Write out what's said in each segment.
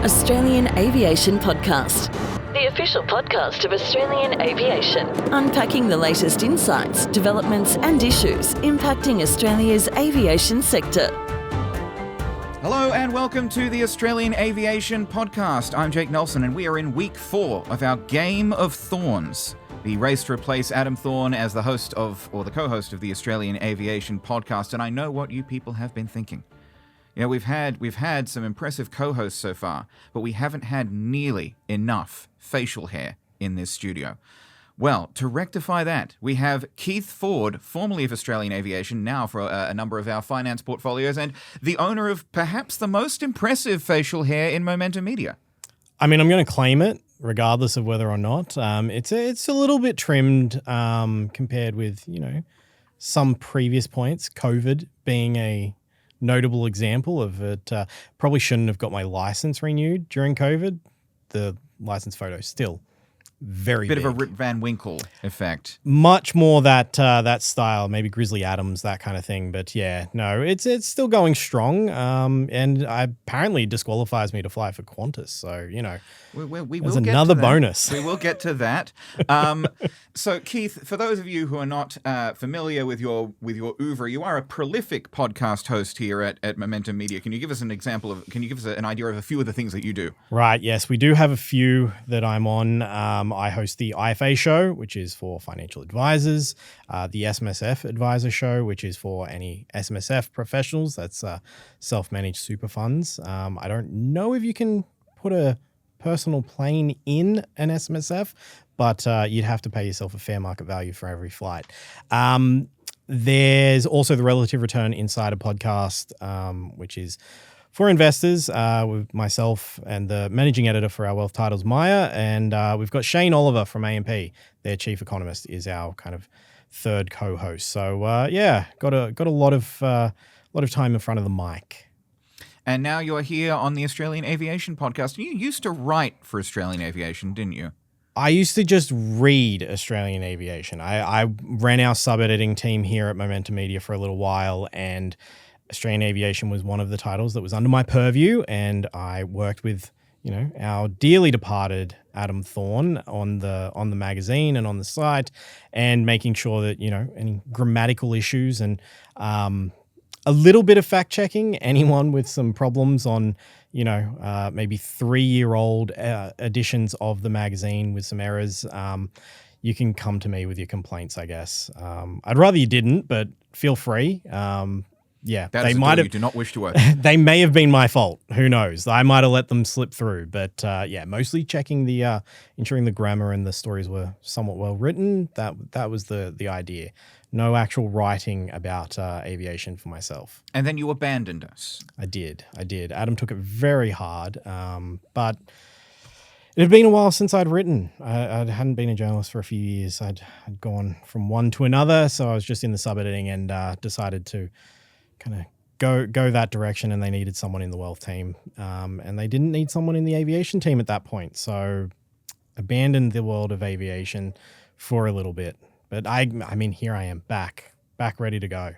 Australian Aviation Podcast, the official podcast of Australian Aviation, unpacking the latest insights, developments and issues impacting Australia's aviation sector. Hello and welcome to the Australian Aviation Podcast. I'm Jake Nelson and we are in week 4 of our Game of Thorns, the race to replace Adam Thorne as the host of, or the co-host of the Australian Aviation Podcast. And I know what you people have been thinking. You know, we've had some impressive co-hosts so far, but we haven't had nearly enough facial hair in this studio. Well, to rectify that, we have Keith Ford, formerly of Australian Aviation, now for a number of our finance portfolios, and the owner of perhaps the most impressive facial hair in Momentum Media. I mean, I'm going to claim it, regardless of whether or not. It's a little bit trimmed compared with, some previous points, COVID being a notable example of it. Probably shouldn't have got my license renewed during COVID. The license photo still very bit big. of a Rip Van Winkle effect. Much more that style, maybe Grizzly Adams, that kind of thing. But yeah, no, it's still going strong. And apparently disqualifies me to fly for Qantas. So, we there's will get another to that. bonus. We will get to that. So, Keith, for those of you who are not familiar with your oeuvre, you are a prolific podcast host here at Momentum Media. Can you give us an idea of a few of the things that you do? Right. Yes, we do have a few that I'm on. I host the IFA show, which is for financial advisors, the SMSF Adviser show, which is for any SMSF professionals. That's self-managed super funds. I don't know if you can put a personal plane in an SMSF, but you'd have to pay yourself a fair market value for every flight. There's also the Relative Return Insider podcast, which is for investors, with myself and the managing editor for our Wealth Titles, Maya, and we've got Shane Oliver from A&P. Their chief economist is our kind of third co-host. So got a lot of time in front of the mic. And now you're here on the Australian Aviation Podcast. You used to write for Australian Aviation, didn't you? I used to just read Australian Aviation. I ran our sub-editing team here at Momentum Media for a little while, and Australian Aviation was one of the titles that was under my purview, and I worked with, our dearly departed Adam Thorne on the magazine and on the site, and making sure that, any grammatical issues and a little bit of fact checking, anyone with some problems on, maybe 3-year-old editions of the magazine with some errors, you can come to me with your complaints, I guess. I'd rather you didn't, but feel free. Yeah, that they is might have. You do not wish to work. They may have been my fault. Who knows? I might have let them slip through. But mostly checking ensuring the grammar and the stories were somewhat well written. That was the idea. No actual writing about aviation for myself. And then you abandoned us. I did. Adam took it very hard, but it had been a while since I'd written. I hadn't been a journalist for a few years. I'd gone from one to another, so I was just in the sub-editing and decided to kind of go that direction, and they needed someone in the wealth team, and they didn't need someone in the aviation team at that point, so abandoned the world of aviation for a little bit. But I mean, here I am back ready to go.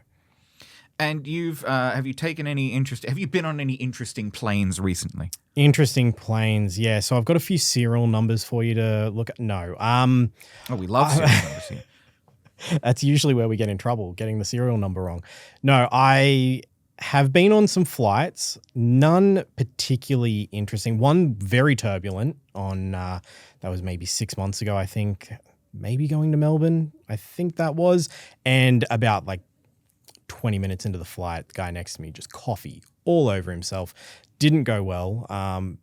And have you taken any interest? Have you been on any interesting planes recently? Interesting planes, yeah. So I've got a few serial numbers for you to look at. No, we love serial numbers here. That's usually where we get in trouble, getting the serial number wrong. No, I have been on some flights, none particularly interesting. One very turbulent on, that was maybe 6 months ago, I think, maybe going to Melbourne, I think that was. And about 20 minutes into the flight, the guy next to me just coffee all over himself. Didn't go well.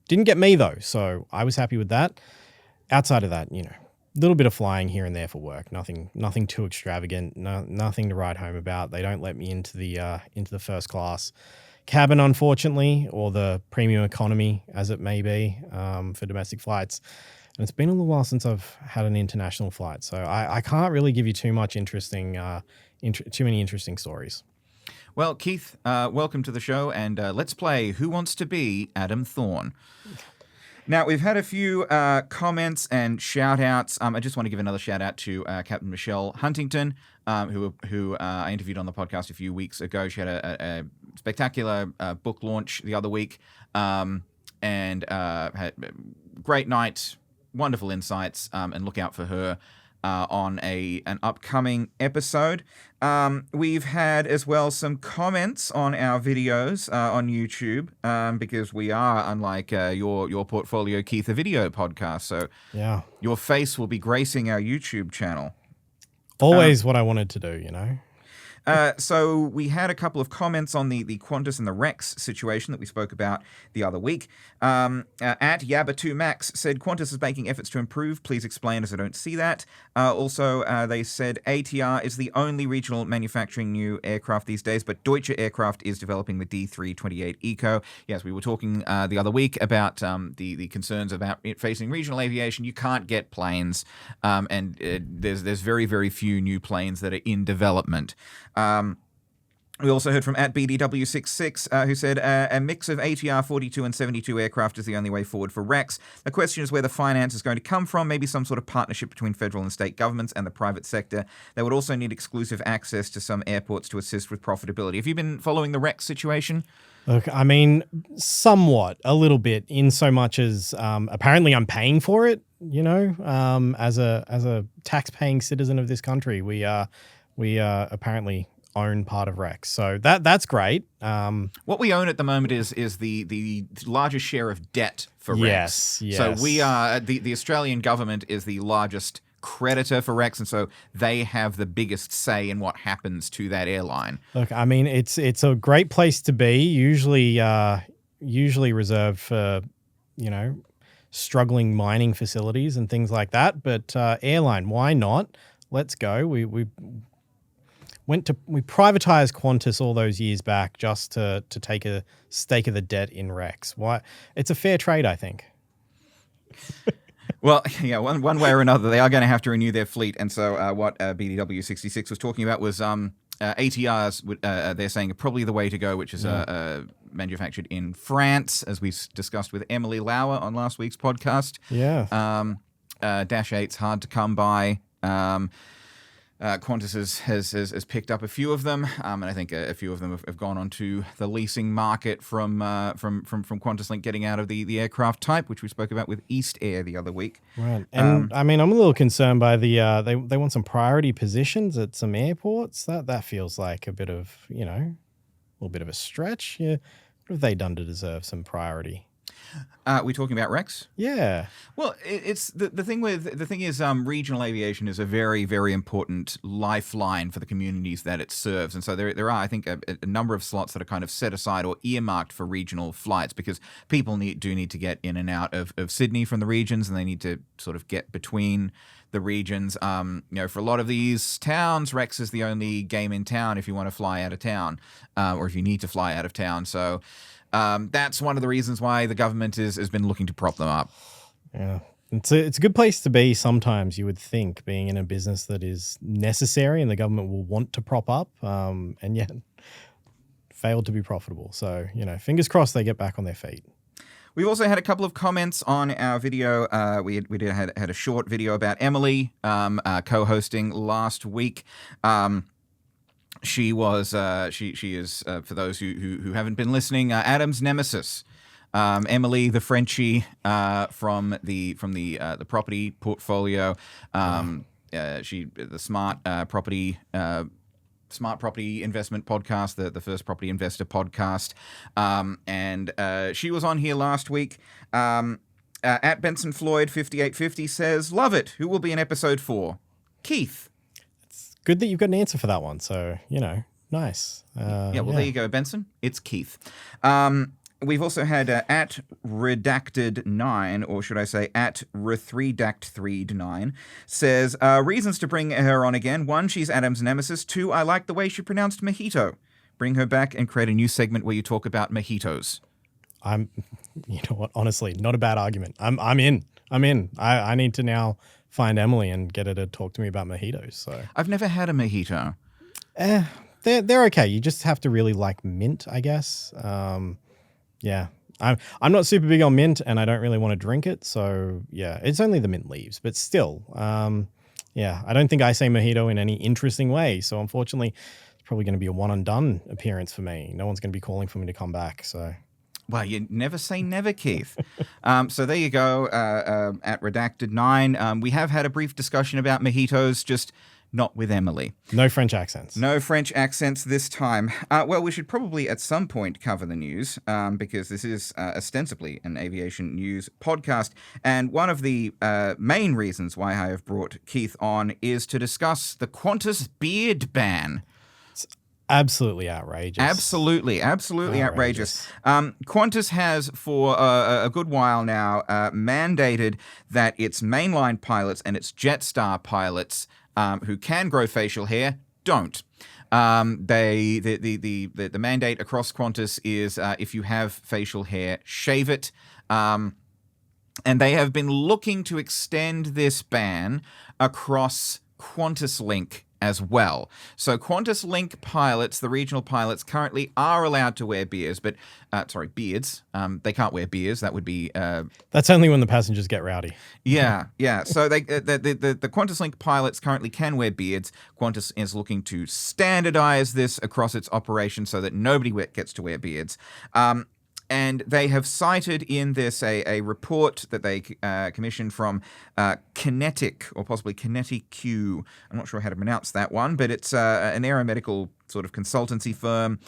Didn't get me though, so I was happy with that. Outside of that, little bit of flying here and there for work. Nothing too extravagant. Nothing to write home about. They don't let me into the first class cabin, unfortunately, or the premium economy, as it may be, for domestic flights. And it's been a little while since I've had an international flight, so I can't really give you too many interesting stories. Well, Keith, welcome to the show, and let's play Who Wants to Be Adam Thorne? Now, we've had a few comments and shout-outs. I just want to give another shout-out to Captain Michelle Huntington, who I interviewed on the podcast a few weeks ago. She had a spectacular book launch the other week. and had great night, wonderful insights, and look out for her on an upcoming episode. We've had as well some comments on our videos on YouTube because we are, unlike your portfolio, Keith, a video podcast. So your face will be gracing our YouTube channel. Always what I wanted to do, you know. So we had a couple of comments on the Qantas and the Rex situation that we spoke about the other week. At Yabba2Max said, Qantas is making efforts to improve. Please explain, as I don't see that. Also, they said ATR is the only regional manufacturing new aircraft these days, but Deutsche Aircraft is developing the D328 Eco. Yes, we were talking the other week about the concerns about it facing regional aviation. You can't get planes, and there's very, very few new planes that are in development. We also heard from @BDW66 who said a mix of ATR 42 and 72 aircraft is the only way forward for Rex. The question is where the finance is going to come from, maybe some sort of partnership between federal and state governments and the private sector. They would also need exclusive access to some airports to assist with profitability. Have you been following the Rex situation? Look, I mean, somewhat, a little bit, in so much as apparently I'm paying for it, you know, as a tax-paying citizen of this country. We apparently own part of Rex. So that's great. What we own at the moment is the largest share of debt for Rex. Yes. So we are, the Australian government is the largest creditor for Rex, and so they have the biggest say in what happens to that airline. Look, I mean, it's a great place to be, usually reserved for, you know, struggling mining facilities and things like that. But airline, why not? Let's go. We privatized Qantas all those years back just to take a stake of the debt in Rex. Why? It's a fair trade, I think. Well, yeah, one way or another, they are going to have to renew their fleet. And so what BDW66 was talking about was ATRs, they're saying, are probably the way to go, which is manufactured in France, as we discussed with Emily Lauer on last week's podcast. Yeah. Dash 8's hard to come by. Qantas has picked up a few of them, and I think a few of them have gone onto the leasing market from QantasLink getting out of the aircraft type, which we spoke about with East Air the other week. Right, and I mean, I'm a little concerned by the they want some priority positions at some airports. That feels like a bit of, you know, a little bit of a stretch. Yeah, what have they done to deserve some priority? We talking about Rex? Yeah. Well, it's the thing is regional aviation is a very, very important lifeline for the communities that it serves, and so there are, I think, a number of slots that are kind of set aside or earmarked for regional flights because people do need to get in and out of Sydney from the regions, and they need to sort of get between the regions. You know, for a lot of these towns, Rex is the only game in town if you want to fly out of town, or if you need to fly out of town. So. That's one of the reasons why the government has been looking to prop them up. Yeah, it's a good place to be sometimes, you would think, being in a business that is necessary and the government will want to prop up, and yet failed to be profitable. So, you know, fingers crossed they get back on their feet. We've also had a couple of comments on our video. We had a short video about Emily co-hosting last week. She was she is for those who haven't been listening, Adam's nemesis, Emily the Frenchie from the property portfolio. She the smart property investment podcast, the first property investor podcast, and she was on here last week. At Benson Floyd 5850 says, "Love it. Who will be in episode 4? Keith." Good that you've got an answer for that one. So, you know, nice. There you go, Benson. It's Keith. We've also had at Redacted9, or should I say at Re3Dact3 says, reasons to bring her on again. 1, she's Adam's nemesis. 2, I like the way she pronounced mojito. Bring her back and create a new segment where you talk about mojitos. You know what, honestly, not a bad argument. I'm in. I need to now find Emily and get her to talk to me about mojitos. So I've never had a mojito. They're okay. You just have to really like mint, I guess. Yeah, I'm not super big on mint, and I don't really want to drink it. So yeah, it's only the mint leaves, but still, yeah, I don't think I say mojito in any interesting way. So unfortunately, it's probably going to be a one and done appearance for me. No one's going to be calling for me to come back. So Well, you never say never, Keith. So there you go. At Redacted 9, we have had a brief discussion about mojitos, just not with Emily. No French accents. No French accents this time. Well, we should probably at some point cover the news because this is ostensibly an aviation news podcast. And one of the main reasons why I have brought Keith on is to discuss the Qantas beard ban. Absolutely outrageous. Absolutely outrageous. Qantas has, for a good while now, mandated that its mainline pilots and its Jetstar pilots who can grow facial hair don't. The mandate across Qantas is if you have facial hair, shave it. And they have been looking to extend this ban across QantasLink as well. So QantasLink pilots, the regional pilots, currently are allowed to wear beards, but beards. They can't wear beards. That would be that's only when the passengers get rowdy. Yeah. So the QantasLink pilots currently can wear beards. Qantas is looking to standardize this across its operation so that nobody gets to wear beards. And they have cited in this a report that they commissioned from Kinetic, or possibly Kinetic Q. I'm not sure how to pronounce that one, but it's an aeromedical sort of consultancy firm.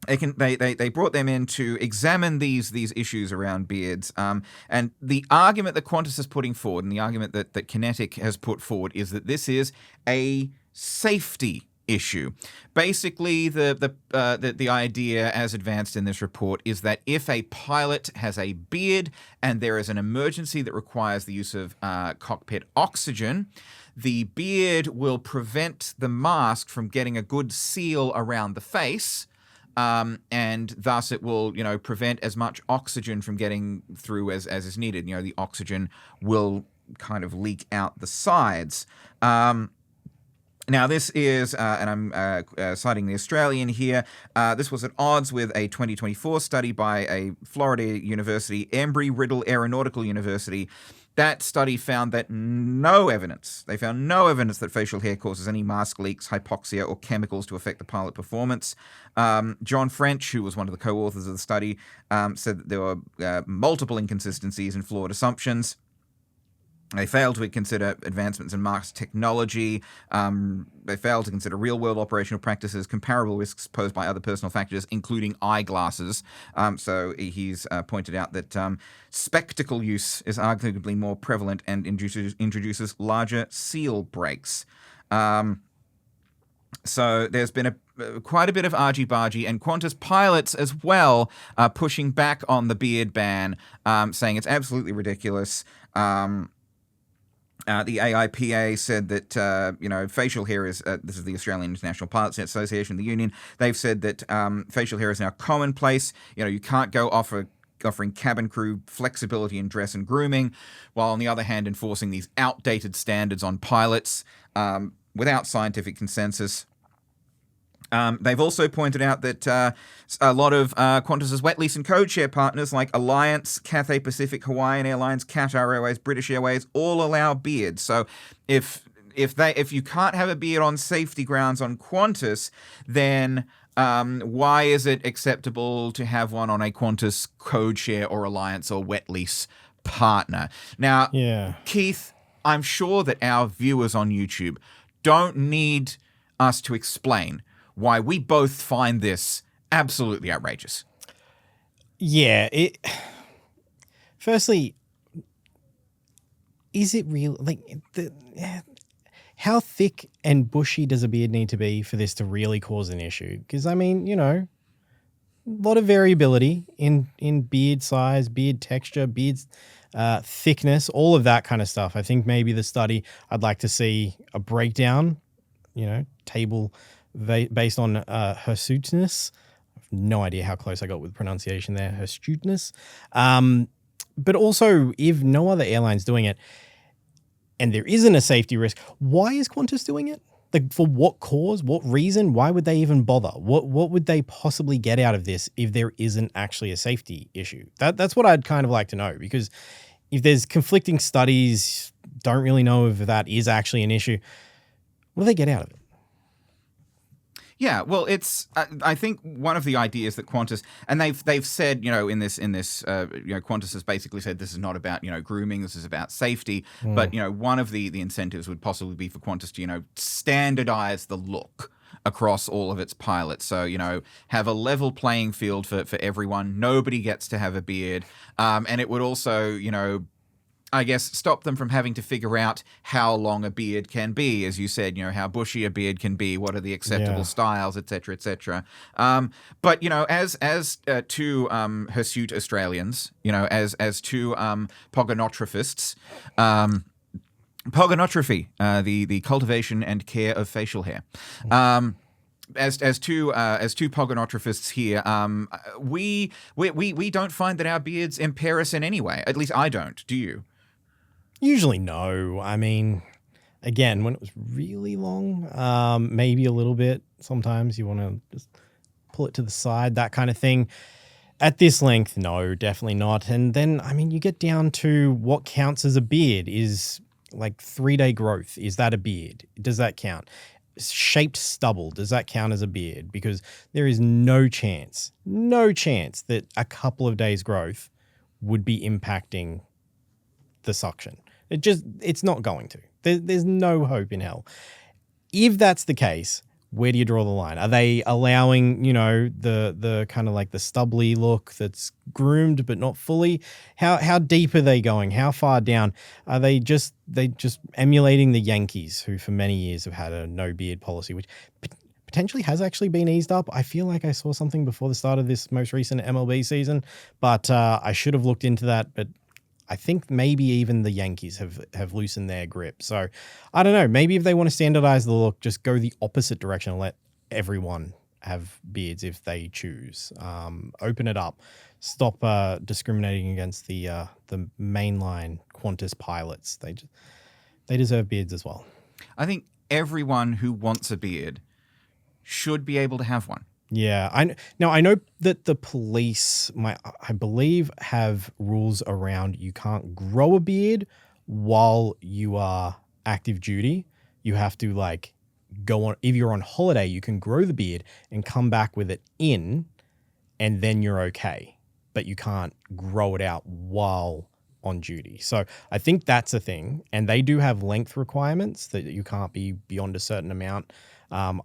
They brought them in to examine these issues around beards. And the argument that Qantas is putting forward, and the argument that Kinetic has put forward, is that this is a safety issue. Basically, the idea as advanced in this report is that if a pilot has a beard and there is an emergency that requires the use of cockpit oxygen, the beard will prevent the mask from getting a good seal around the face, and thus it will, prevent as much oxygen from getting through as is needed. The oxygen will kind of leak out the sides. Now, this is, and I'm citing the Australian here, this was at odds with a 2024 study by a Florida University, Embry-Riddle Aeronautical University. That study found that they found no evidence that facial hair causes any mask leaks, hypoxia, or chemicals to affect the pilot performance. John French, who was one of the co-authors of the study, said that there were multiple inconsistencies and flawed assumptions. They failed to consider advancements in mask technology. They failed to consider real-world operational practices, comparable risks posed by other personal factors, including eyeglasses. So he's pointed out that spectacle use is arguably more prevalent and introduces larger seal breaks. So there's been quite a bit of argy-bargy, and Qantas pilots as well are pushing back on the beard ban, saying it's absolutely ridiculous. The AIPA said that, facial hair is, this is the Australian International Pilots Association, the union, they've said that facial hair is now commonplace. You can't go offering cabin crew flexibility in dress and grooming, while on the other hand enforcing these outdated standards on pilots without scientific consensus. They've also pointed out that a lot of Qantas's wet lease and code share partners like Alliance, Cathay Pacific, Hawaiian Airlines, Qatar Airways, British Airways all allow beards. So if you can't have a beard on safety grounds on Qantas, then why is it acceptable to have one on a Qantas code share or Alliance or wet lease partner? Now, Keith, I'm sure that our viewers on YouTube don't need us to explain why we both find this absolutely outrageous. Yeah. Firstly, is it real? How thick and bushy does a beard need to be for this to really cause an issue? Because, a lot of variability in beard size, beard texture, beard's thickness, all of that kind of stuff. I think maybe the study, I'd like to see a breakdown, table based on hirsuteness. I have no idea how close I got with pronunciation there, hirsuteness. But also, if no other airline's doing it and there isn't a safety risk, why is Qantas doing it? For what cause? What reason? Why would they even bother? What would they possibly get out of this if there isn't actually a safety issue? That's what I'd kind of like to know, because if there's conflicting studies, don't really know if that is actually an issue, what do they get out of it? Yeah, well, it's I think one of the ideas that Qantas, and they've said, in this Qantas has basically said this is not about grooming, this is about safety. But one of the incentives would possibly be for Qantas to standardize the look across all of its pilots. So, have a level playing field for everyone. Nobody gets to have a beard, and it would also I guess, stop them from having to figure out how long a beard can be, as you said, how bushy a beard can be, what are the acceptable styles, et cetera, et cetera. But, as two hirsute Australians, as two pogonophists, pogonophy, the cultivation and care of facial hair. As two pogonophists here, we don't find that our beards impair us in any way. At least I don't. Do you? Usually no. I mean, again, when it was really long, maybe a little bit. Sometimes you want to just pull it to the side, that kind of thing. At this length, no, definitely not. And then, I mean, you get down to what counts as a beard. Is like 3-day growth. Is that a beard? Does that count? Shaped stubble, does that count as a beard? Because there is no chance that a couple of days growth would be impacting the suction. It's not going to. There's no hope in hell. If that's the case, where do you draw the line? Are they allowing, the kind of like the stubbly look that's groomed but not fully? How deep are they going? How far down? Are they just emulating the Yankees, who for many years have had a no beard policy, which potentially has actually been eased up? I feel like I saw something before the start of this most recent MLB season, but I should have looked into that. But I think maybe even the Yankees have loosened their grip. So I don't know. Maybe if they want to standardize the look, just go the opposite direction and let everyone have beards if they choose. Open it up. Stop discriminating against the mainline Qantas pilots. They deserve beards as well. I think everyone who wants a beard should be able to have one. Yeah, I know that the police, I believe, have rules around you can't grow a beard while you are active duty. You have to go on. If you're on holiday, you can grow the beard and come back with it in, and then you're okay. But you can't grow it out while on duty. So I think that's a thing, and they do have length requirements that you can't be beyond a certain amount.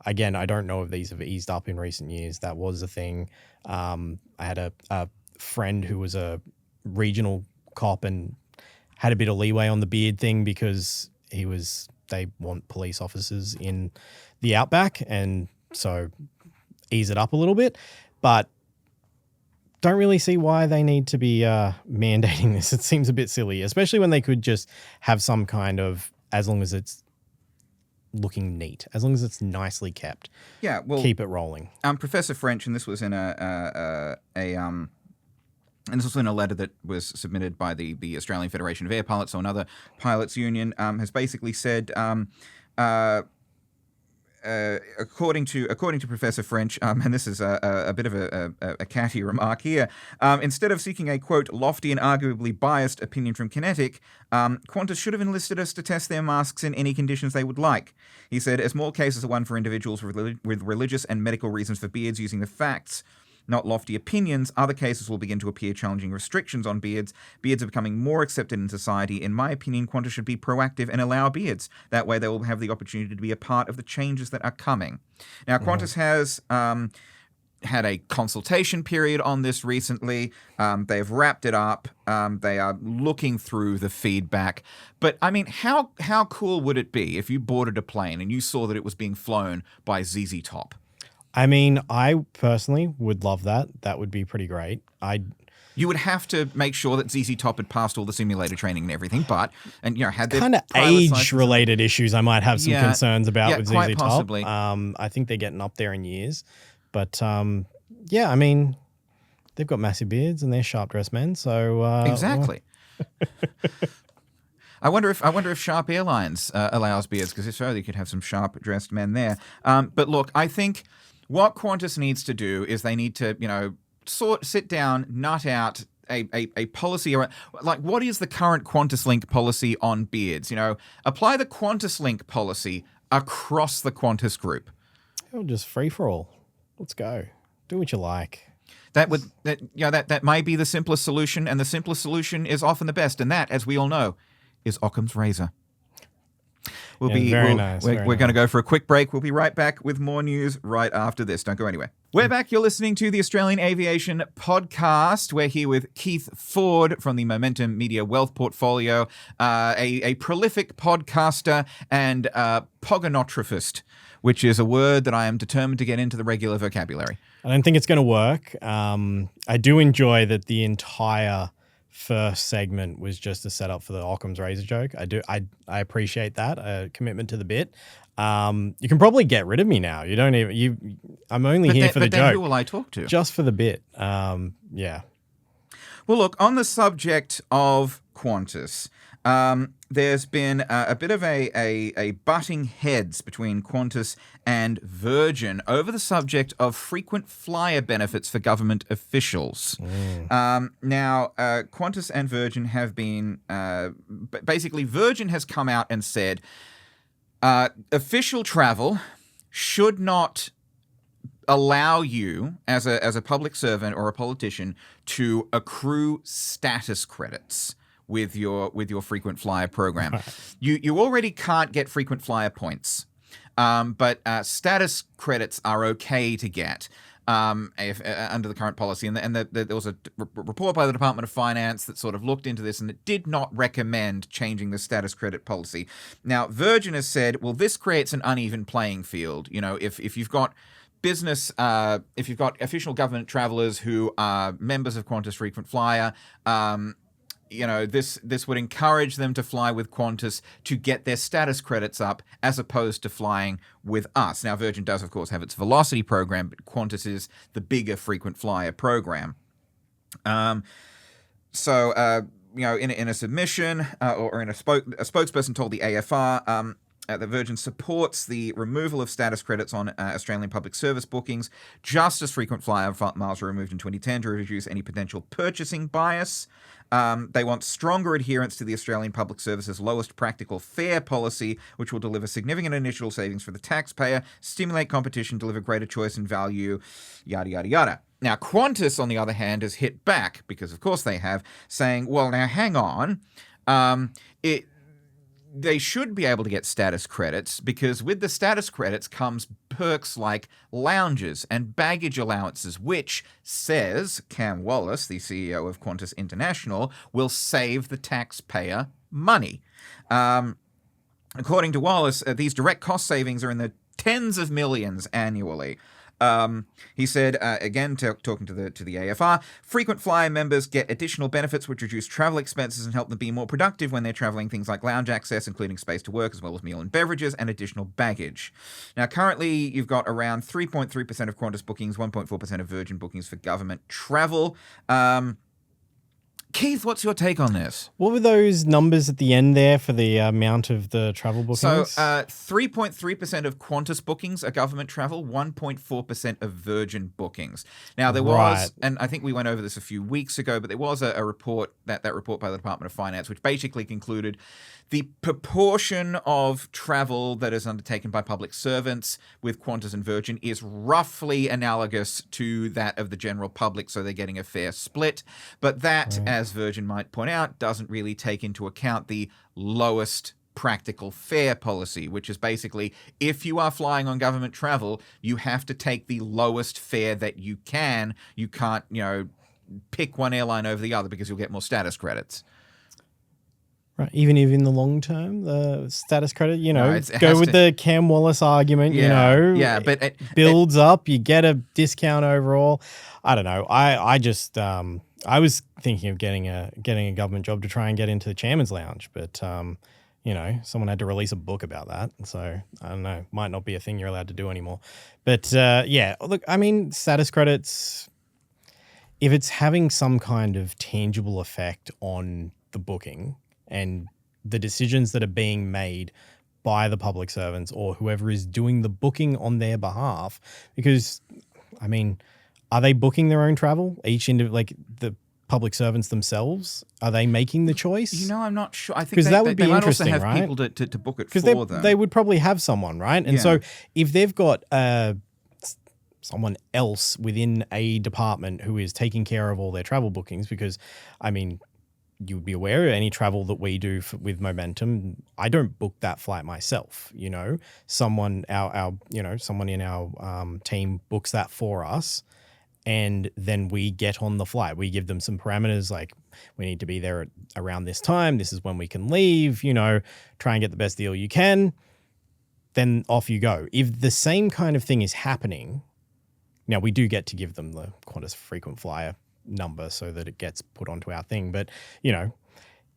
Again, I don't know if these have eased up in recent years. That was a thing. I had a friend who was a regional cop and had a bit of leeway on the beard thing because they want police officers in the outback, and so ease it up a little bit. But don't really see why they need to be mandating this. It seems a bit silly, especially when they could just have some kind of, as long as it's looking neat, as long as it's nicely kept. Yeah, well, keep it rolling. Professor French, and this was in and this was in a letter that was submitted by the Australian Federation of Air Pilots, so another pilots union, has basically said, according to Professor French, and this is a bit of a catty remark here, instead of seeking a, quote, lofty and arguably biased opinion from Kinetic, Qantas should have enlisted us to test their masks in any conditions they would like. He said, as more cases are one for individuals with religious and medical reasons for beards using the facts, not lofty opinions, other cases will begin to appear challenging restrictions on beards. Beards are becoming more accepted in society. In my opinion, Qantas should be proactive and allow beards. That way they will have the opportunity to be a part of the changes that are coming. Now, Qantas has had a consultation period on this recently. They've wrapped it up. They are looking through the feedback. But, I mean, how cool would it be if you boarded a plane and you saw that it was being flown by ZZ Top? I mean, I personally would love that. That would be pretty great. You would have to make sure that ZZ Top had passed all the simulator training and everything, had their kind of age-related issues I might have some concerns about with ZZ Top. Possibly. I think they're getting up there in years. But, I mean, they've got massive beards and they're sharp-dressed men, so... exactly. I wonder if Sharp Airlines allows beards, because if so, they could have some sharp-dressed men there. But look, I think what Qantas needs to do is they need to, sit down, nut out a policy around, what is the current QantasLink policy on beards? Apply the QantasLink policy across the Qantas group. Just free for all. Let's go. Do what you like. That may be the simplest solution, and the simplest solution is often the best, and that, as we all know, is Occam's razor. We're going to go for a quick break. We'll be right back with more news right after this. Don't go anywhere. We're back. You're listening to the Australian Aviation Podcast. We're here with Keith Ford from the Momentum Media Wealth Portfolio, a prolific podcaster and pogonophobist, which is a word that I am determined to get into the regular vocabulary. I don't think it's going to work. I do enjoy that the entire first segment was just a setup for the Occam's razor joke. I appreciate that, commitment to the bit. You can probably get rid of me now. I'm only here for the joke. Who will I talk to? Just for the bit. Yeah. Well, look, on the subject of Qantas, there's been a bit of a butting heads between Qantas and Virgin over the subject of frequent flyer benefits for government officials. Now, Qantas and Virgin have been basically, Virgin has come out and said official travel should not allow you as a public servant or a politician to accrue status credits with your frequent flyer program. You already can't get frequent flyer points, but status credits are okay to get under the current policy. And there was a report by the Department of Finance that sort of looked into this, and it did not recommend changing the status credit policy. Now, Virgin has said, well, this creates an uneven playing field. You know, if you've got business, if you've got official government travelers who are members of Qantas Frequent Flyer, this would encourage them to fly with Qantas to get their status credits up as opposed to flying with us. Now, Virgin does, of course, have its Velocity program, but Qantas is the bigger frequent flyer program. In a submission or in a spokesperson told the AFR, the Virgin supports the removal of status credits on Australian public service bookings, just as frequent flyer miles were removed in 2010 to reduce any potential purchasing bias. They want stronger adherence to the Australian Public Service's lowest practical fare policy, which will deliver significant initial savings for the taxpayer, stimulate competition, deliver greater choice and value, yada, yada, yada. Now, Qantas, on the other hand, has hit back, because of course they have, saying, well, now hang on, they should be able to get status credits because with the status credits comes perks like lounges and baggage allowances, which, says Cam Wallace, the CEO of Qantas International, will save the taxpayer money. According to Wallace, these direct cost savings are in the tens of millions annually. He said, again, talking to the AFR, frequent flyer members get additional benefits which reduce travel expenses and help them be more productive when they're traveling, things like lounge access, including space to work, as well as meal and beverages and additional baggage. Now, currently, you've got around 3.3% of Qantas bookings, 1.4% of Virgin bookings for government travel. Keith, what's your take on this? What were those numbers at the end there for the amount of the travel bookings? So 3.3% of Qantas bookings are government travel, 1.4% of Virgin bookings. Now, there was, and I think we went over this a few weeks ago, but there was a report, that report by the Department of Finance, which basically concluded the proportion of travel that is undertaken by public servants with Qantas and Virgin is roughly analogous to that of the general public, so they're getting a fair split. But that, as Virgin might point out, doesn't really take into account the lowest practical fare policy, which is basically if you are flying on government travel, you have to take the lowest fare that you can. You can't, pick one airline over the other because you'll get more status credits. Right, even if in the long term, the status credit, go with the Cam Wallace argument, but it builds up, you get a discount overall. I don't know. I just I was thinking of getting a government job to try and get into the chairman's lounge, but someone had to release a book about that, so I don't know. Might not be a thing you're allowed to do anymore. But look, I mean, status credits, if it's having some kind of tangible effect on the booking and the decisions that are being made by the public servants or whoever is doing the booking on their behalf, because, I mean, are they booking their own travel? The public servants themselves? Are they making the choice? I'm not sure. I think because that would be they might also interesting, have right? people to book it for them. They would probably have someone, right? And so if they've got someone else within a department who is taking care of all their travel bookings, because, I mean, you would be aware of any travel that we do with Momentum, I don't book that flight myself. Someone someone in our team books that for us, and then we get on the flight. We give them some parameters, like we need to be there around this time. This is when we can leave. Try and get the best deal you can. Then off you go. If the same kind of thing is happening, now we do get to give them the Qantas frequent flyer number so that it gets put onto our thing. But,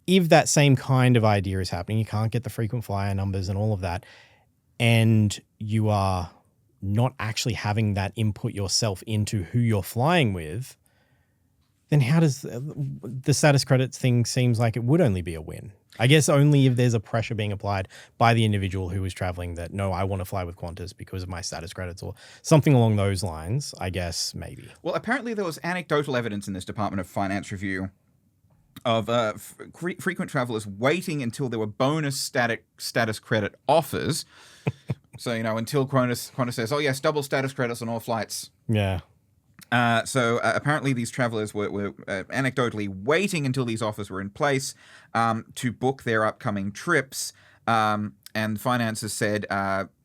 if that same kind of idea is happening, you can't get the frequent flyer numbers and all of that, and you are not actually having that input yourself into who you're flying with, then how does the status credits thing seems like it would only be a win? I guess only if there's a pressure being applied by the individual who is traveling that, no, I want to fly with Qantas because of my status credits or something along those lines, I guess, maybe. Well, apparently there was anecdotal evidence in this Department of Finance review of frequent travelers waiting until there were bonus status credit offers. So, until Qantas says, oh, yes, double status credits on all flights. Yeah. So apparently these travelers were anecdotally waiting until these offers were in place to book their upcoming trips. And finance has said,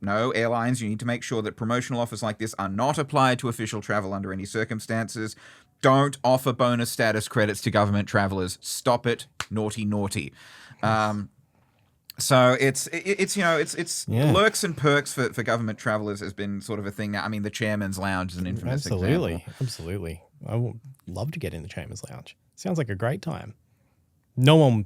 no, airlines, you need to make sure that promotional offers like this are not applied to official travel under any circumstances. Don't offer bonus status credits to government travelers. Stop it. Naughty, naughty. So it's lurks and perks for government travelers has been sort of a thing now. I mean, the Chairman's Lounge is an infamous example. Absolutely. I would love to get in the Chairman's Lounge. Sounds like a great time. No one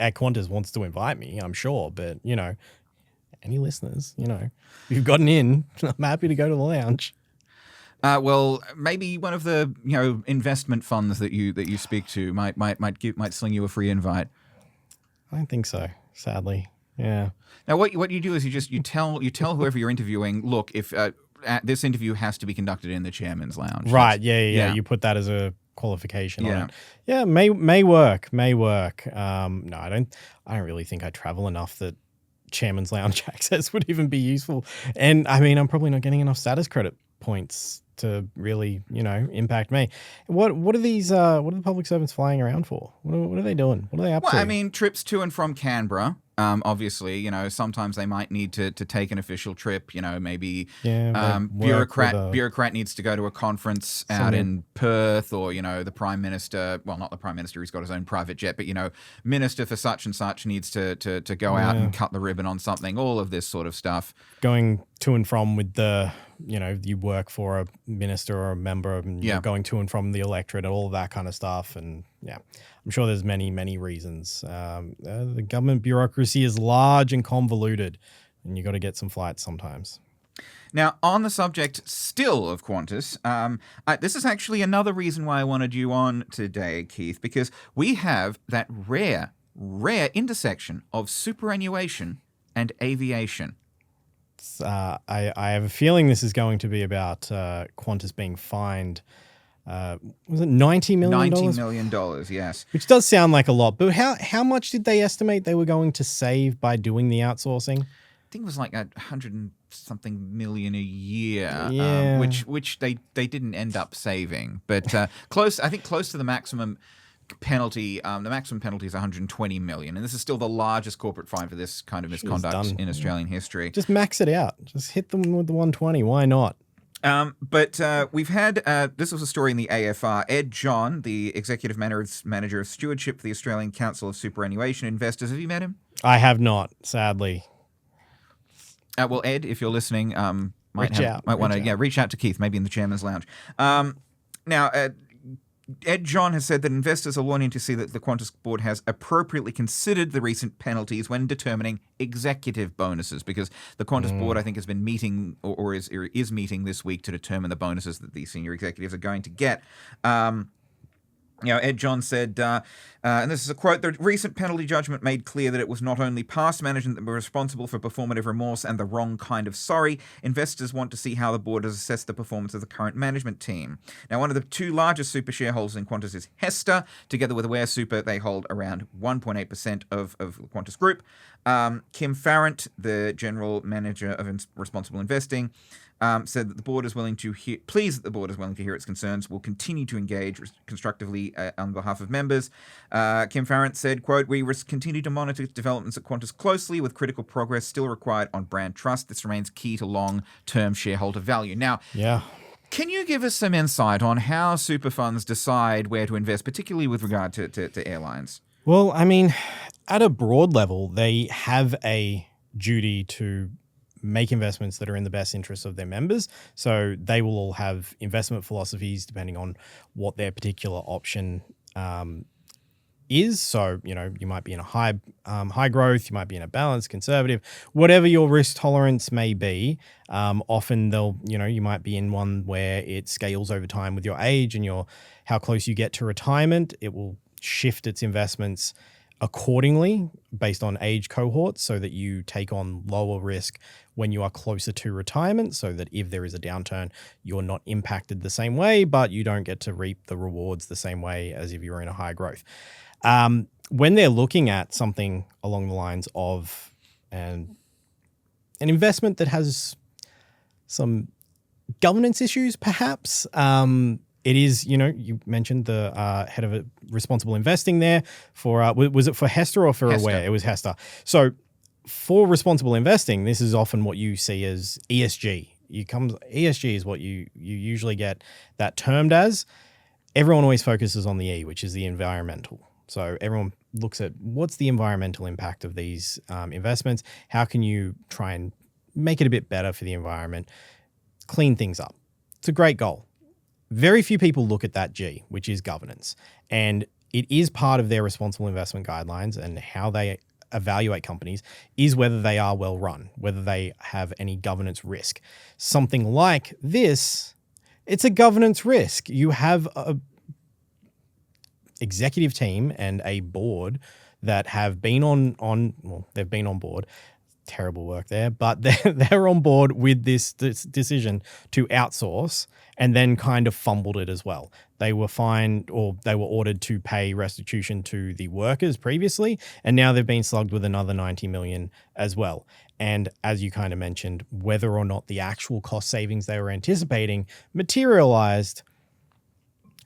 at Qantas wants to invite me, I'm sure, but, any listeners, if you've gotten in, I'm happy to go to the lounge. Well, maybe one of the investment funds that you speak to might sling you a free invite. I don't think so. Sadly, yeah. Now, what you do is you tell whoever you're interviewing, look, if this interview has to be conducted in the Chairman's Lounge, right? Yeah. You put that as a qualification on it. Yeah, may work. No, I don't really think I travel enough that Chairman's Lounge access would even be useful. And I mean, I'm probably not getting enough status credit points to really, impact me. What are these? What are the public servants flying around for? What are they doing? What are they up to? Well, I mean, trips to and from Canberra. Obviously, sometimes they might need to take an official trip. Maybe bureaucrat needs to go to a conference out in Perth, or the Prime Minister. Well, not the Prime Minister; he's got his own private jet. But Minister for such and such needs to go out and cut the ribbon on something. All of this sort of stuff. Going to and from with the. You work for a minister or a member, and you're going to and from the electorate and all of that kind of stuff. And I'm sure there's many, many reasons. The government bureaucracy is large and convoluted, and you got to get some flights sometimes. Now, on the subject still of Qantas, this is actually another reason why I wanted you on today, Keith, because we have that rare intersection of superannuation and aviation. I have a feeling this is going to be about Qantas being fined. Was it $90 million? $90 million, yes. Which does sound like a lot, but how much did they estimate they were going to save by doing the outsourcing? I think it was like $100 and something million a year, which they didn't end up saving, but close. I think close to the maximum penalty. The maximum penalty is $120 million, and this is still the largest corporate fine for this kind of misconduct in Australian history. Just max it out. Just hit them with the 120. Why not? But we've had this was a story in the AFR. Ed John, the executive manager of stewardship for the Australian Council of Superannuation Investors. Have you met him? I have not, sadly. Well, Ed, if you're listening, might want to reach out to Keith, maybe in the Chairman's Lounge. Now, Ed John has said that investors are wanting to see that the Qantas board has appropriately considered the recent penalties when determining executive bonuses, because the Qantas board, I think, has been meeting or is meeting this week to determine the bonuses that the senior executives are going to get. Ed John said, and this is a quote, "The recent penalty judgment made clear that it was not only past management that were responsible for performative remorse and the wrong kind of sorry. Investors want to see how the board has assessed the performance of the current management team." Now, one of the two largest super shareholders in Qantas is Hester. Together with Aware Super, they hold around 1.8% of the Qantas Group. Kim Farrant, the general manager of responsible investing, said that the board is willing to hear its concerns, will continue to engage constructively on behalf of members. Kim Farrant said, quote, "We continue to monitor developments at Qantas closely, with critical progress still required on brand trust. This remains key to long-term shareholder value." Now, can you give us some insight on how super funds decide where to invest, particularly with regard to airlines? Well, I mean, at a broad level, they have a duty to make investments that are in the best interests of their members. So they will all have investment philosophies depending on what their particular option is. So, you might be in a high growth, you might be in a balanced, conservative, whatever your risk tolerance may be. Often you might be in one where it scales over time with your age and how close you get to retirement. It will shift its investments accordingly based on age cohorts, so that you take on lower risk when you are closer to retirement, so that if there is a downturn, you're not impacted the same way, but you don't get to reap the rewards the same way as if you're in a high growth. When they're looking at something along the lines of an investment that has some governance issues, perhaps, it is, you mentioned the head of responsible investing there for, was it for Hester or for Hester. Aware? It was Hester. So for responsible investing, this is often what you see as ESG. ESG is what you usually get that termed as. Everyone always focuses on the E, which is the environmental. So everyone looks at what's the environmental impact of these investments? How can you try and make it a bit better for the environment, clean things up? It's a great goal. Very few people look at that G, which is governance. And it is part of their responsible investment guidelines, and how they evaluate companies is whether they are well run, whether they have any governance risk. Something like this, it's a governance risk. You have a executive team and a board that have been they've been on board. Terrible work there, but they're on board with this decision to outsource, and then kind of fumbled it as well. They were fined, or they were ordered to pay restitution to the workers previously, and now they've been slugged with another 90 million as well. And as you kind of mentioned, whether or not the actual cost savings they were anticipating materialized,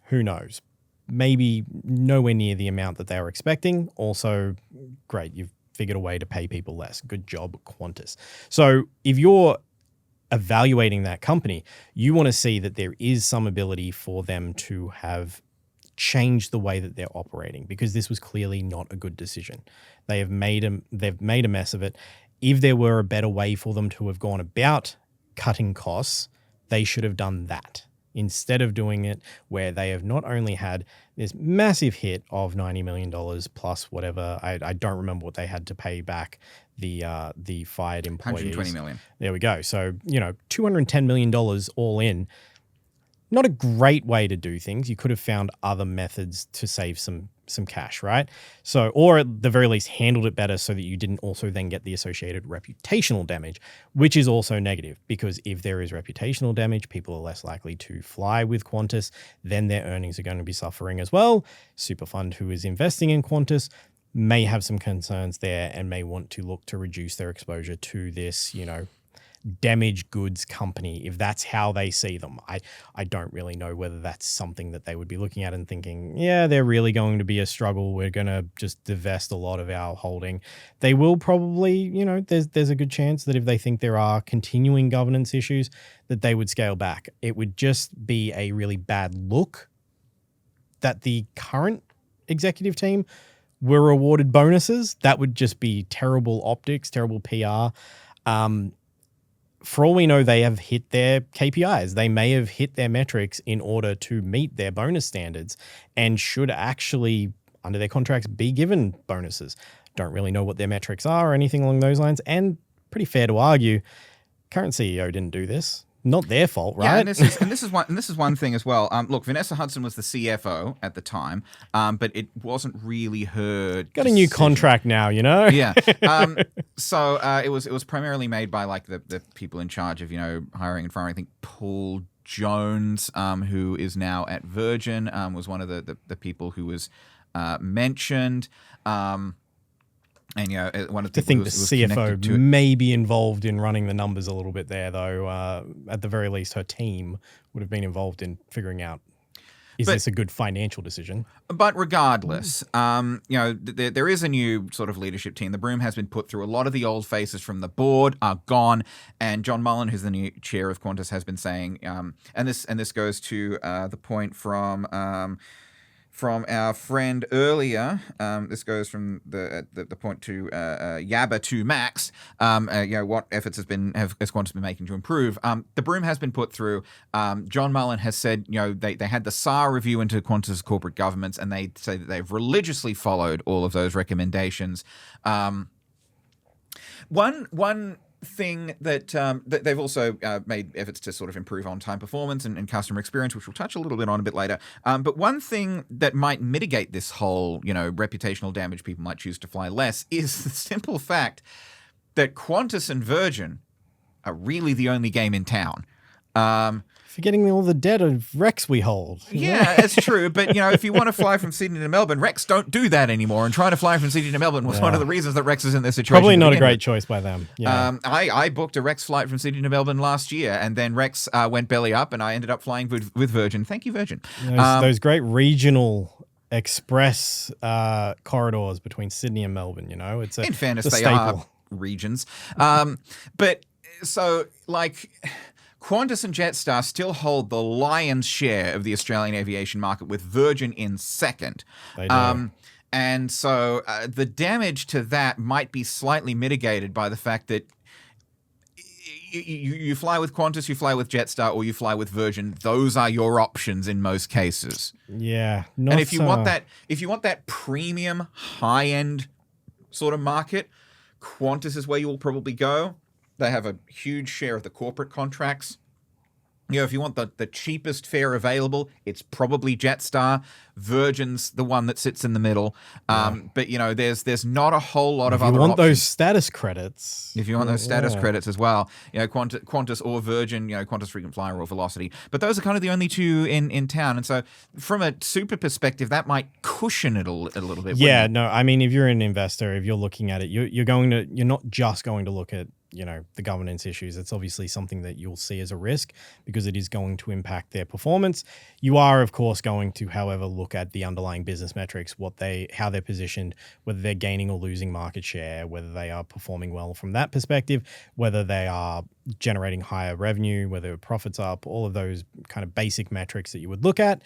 who knows? Maybe nowhere near the amount that they were expecting. Also, great, you've figured a way to pay people less. Good job, Qantas. So if you're evaluating that company, you want to see that there is some ability for them to have changed the way that they're operating, because this was clearly not a good decision. They've made a mess of it. If there were a better way for them to have gone about cutting costs, they should have done that, instead of doing it where they have not only had this massive hit of $90 million plus whatever, I don't remember what they had to pay back the fired employees. $120 million. There we go. So, $210 million all in. Not a great way to do things. You could have found other methods to save some cash, right? So, or at the very least handled it better so that you didn't also then get the associated reputational damage, which is also negative, because if there is reputational damage, people are less likely to fly with Qantas, then their earnings are going to be suffering as well. Super fund who is investing in Qantas may have some concerns there and may want to look to reduce their exposure to this, damaged goods company, if that's how they see them. I don't really know whether that's something that they would be looking at and thinking, yeah, they're really going to be a struggle. We're going to just divest a lot of our holding. They will probably, there's a good chance that if they think there are continuing governance issues, that they would scale back. It would just be a really bad look that the current executive team were awarded bonuses. That would just be terrible optics, terrible PR. For all we know, they have hit their KPIs. They may have hit their metrics in order to meet their bonus standards, and should actually, under their contracts, be given bonuses. Don't really know what their metrics are or anything along those lines. And pretty fair to argue, current CEO didn't do this. not their fault, right? Yeah, and this is one thing as well. Look, Vanessa Hudson was the CFO at the time, but it wasn't really her. Got a new contract now, you know. Yeah. So it was primarily made by like the people in charge of hiring and firing. I think Paul Jones, who is now at Virgin, was one of the people who was mentioned. And one of the people the CFO may be involved in running the numbers a little bit there, though. At the very least, her team would have been involved in figuring out is this a good financial decision. But regardless, there is a new sort of leadership team. The broom has been put through. A lot of the old faces from the board are gone, and John Mullen, who's the new chair of Qantas, has been saying, and this goes to the point from our friend earlier. This goes from the point to Yabba to Max. What efforts has Qantas been making to improve? The broom has been put through. John Mullen has said, they had the SAR review into Qantas corporate governance, and they say that they've religiously followed all of those recommendations. One thing that they've also made efforts to sort of improve on-time performance and customer experience, which we'll touch a little bit on a bit later. But one thing that might mitigate this whole, reputational damage, people might choose to fly less, is the simple fact that Qantas and Virgin are really the only game in town. Forgetting all the debt of Rex we hold. Yeah, it's true. But, if you want to fly from Sydney to Melbourne, Rex don't do that anymore. And trying to fly from Sydney to Melbourne was one of the reasons that Rex is in this situation. Probably not a great choice by them. Yeah. I booked a Rex flight from Sydney to Melbourne last year, and then Rex went belly up, and I ended up flying with Virgin. Thank you, Virgin. Those great regional express corridors between Sydney and Melbourne, It's in fairness, they are regions. But so, Qantas and Jetstar still hold the lion's share of the Australian aviation market, with Virgin in second. They do. And so the damage to that might be slightly mitigated by the fact that you fly with Qantas, you fly with Jetstar, or you fly with Virgin. Those are your options in most cases. Yeah. And if you want that premium, high-end sort of market, Qantas is where you will probably go. They have a huge share of the corporate contracts. If you want the cheapest fare available, it's probably Jetstar. Virgin's the one that sits in the middle. But, there's not a whole lot of other options. If you want those status credits. If you want those status credits as well. Qantas or Virgin, Qantas Frequent Flyer or Velocity. But those are kind of the only two in town. And so from a super perspective, that might cushion it a little bit. Yeah, no, I mean, if you're an investor, if you're looking at it, you're not just going to look at the governance issues. It's obviously something that you'll see as a risk because it is going to impact their performance. You are, of course, going to, however, look at the underlying business metrics, how they're positioned, whether they're gaining or losing market share, whether they are performing well from that perspective, whether they are generating higher revenue, whether profits up, all of those kind of basic metrics that you would look at.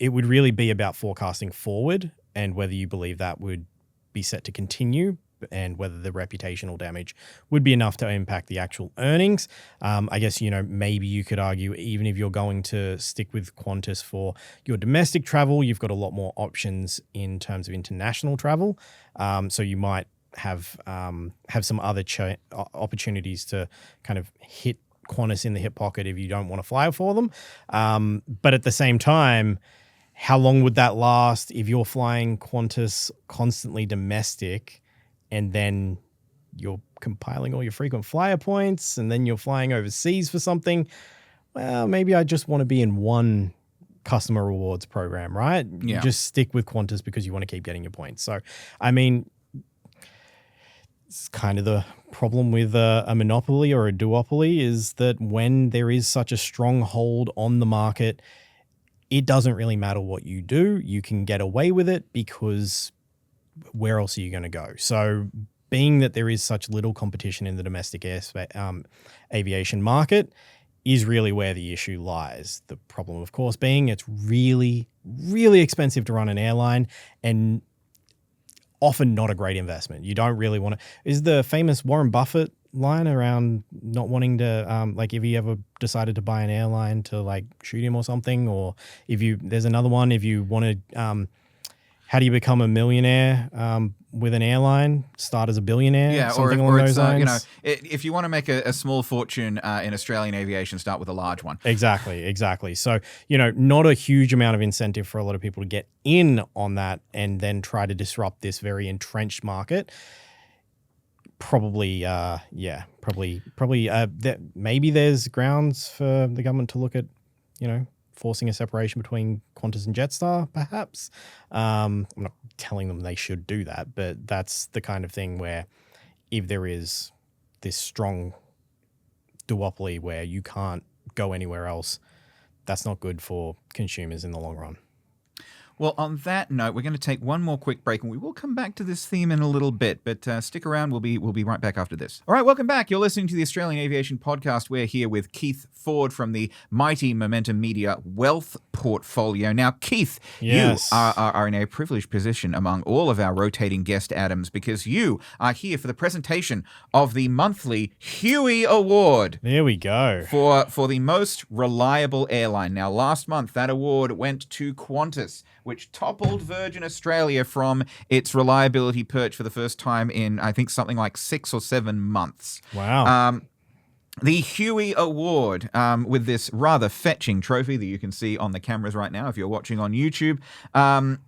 It would really be about forecasting forward and whether you believe that would be set to continue, and whether the reputational damage would be enough to impact the actual earnings. I guess, maybe you could argue, even if you're going to stick with Qantas for your domestic travel, you've got a lot more options in terms of international travel. So you might have some other opportunities to kind of hit Qantas in the hip pocket if you don't want to fly for them. But at the same time, how long would that last if you're flying Qantas constantly domestic and then you're compiling all your frequent flyer points and then you're flying overseas for something? Well, maybe I just want to be in one customer rewards program, right? Yeah. Just stick with Qantas because you want to keep getting your points. So, I mean, it's kind of the problem with a monopoly or a duopoly is that when there is such a strong hold on the market, it doesn't really matter what you do. You can get away with it because where else are you going to go? So being that there is such little competition in the domestic aviation market is really where the issue lies. The problem, of course, being it's really, really expensive to run an airline and often not a great investment. You don't really want to... Is the famous Warren Buffett line around not wanting to, if he ever decided to buy an airline to shoot him or something, or there's another one, if you want to... how do you become a millionaire with an airline, start as a billionaire, something along those lines. If you want to make a small fortune in Australian aviation, start with a large one. Exactly. So, not a huge amount of incentive for a lot of people to get in on that and then try to disrupt this very entrenched market. Probably, maybe there's grounds for the government to look at, forcing a separation between Qantas and Jetstar, perhaps. I'm not telling them they should do that, but that's the kind of thing where if there is this strong duopoly where you can't go anywhere else, that's not good for consumers in the long run. Well, on that note, we're going to take one more quick break, and we will come back to this theme in a little bit, but stick around. We'll be right back after this. All right, welcome back. You're listening to the Australian Aviation Podcast. We're here with Keith Ford from the mighty Momentum Media Wealth Portfolio. Now, Keith, yes. You are in a privileged position among all of our rotating guest Adams because you are here for the presentation of the monthly Huey Award. There we go. For the most reliable airline. Now, last month, that award went to Qantas, which toppled Virgin Australia from its reliability perch for the first time in, I think, something like 6 or 7 months. Wow. The Huey Award, with this rather fetching trophy that you can see on the cameras right now if you're watching on YouTube,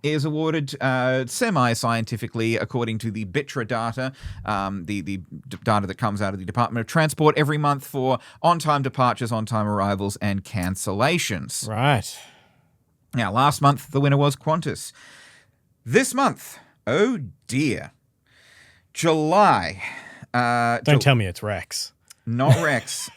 is awarded semi-scientifically according to the BITRA data, the data that comes out of the Department of Transport every month for on-time departures, on-time arrivals, and cancellations. Right. Now, last month, the winner was Qantas. This month, oh dear, July. Don't tell me it's Rex. Not Rex.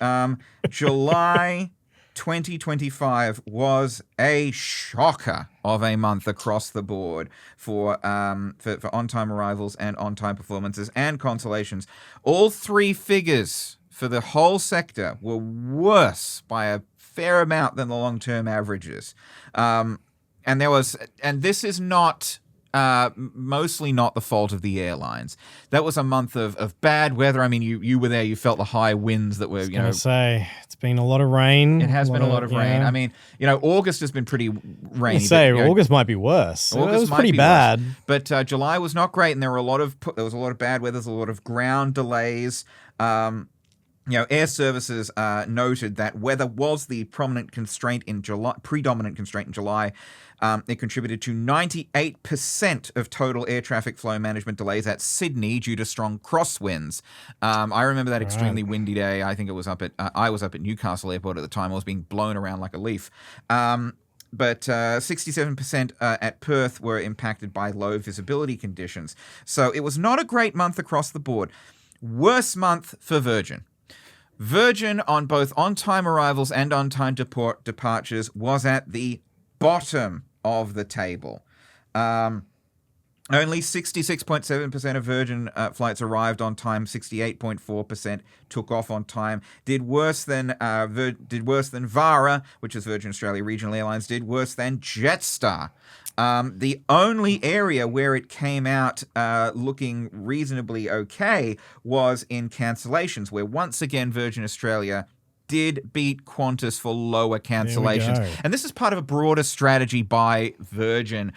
July 2025 was a shocker of a month across the board for on-time arrivals and on-time performances and consolations. All 3 figures for the whole sector were worse by a fair amount than the long-term averages. And this is not mostly not the fault of the airlines. That was a month of bad weather. I mean, you were there. You felt the high winds that were, say it's been a lot of rain. It has been a lot of rain. I mean, August has been pretty rainy. August might be worse. It was pretty bad. But July was not great, and there was a lot of bad weather. There's a lot of ground delays. Air services noted that weather was the predominant constraint in July. It contributed to 98% of total air traffic flow management delays at Sydney due to strong crosswinds. I remember that extremely windy day. I think it was I was up at Newcastle Airport at the time. I was being blown around like a leaf. But 67% at Perth were impacted by low visibility conditions. So it was not a great month across the board. Worst month for Virgin. Virgin, on both on-time arrivals and on-time departures, was at the bottom of the table. Only 66.7% of Virgin flights arrived on time. 68.4% took off on time. Did worse than VARA, which is Virgin Australia Regional Airlines. Did worse than Jetstar. The only area where it came out looking reasonably okay was in cancellations, where once again Virgin Australia did beat Qantas for lower cancellations. And this is part of a broader strategy by Virgin,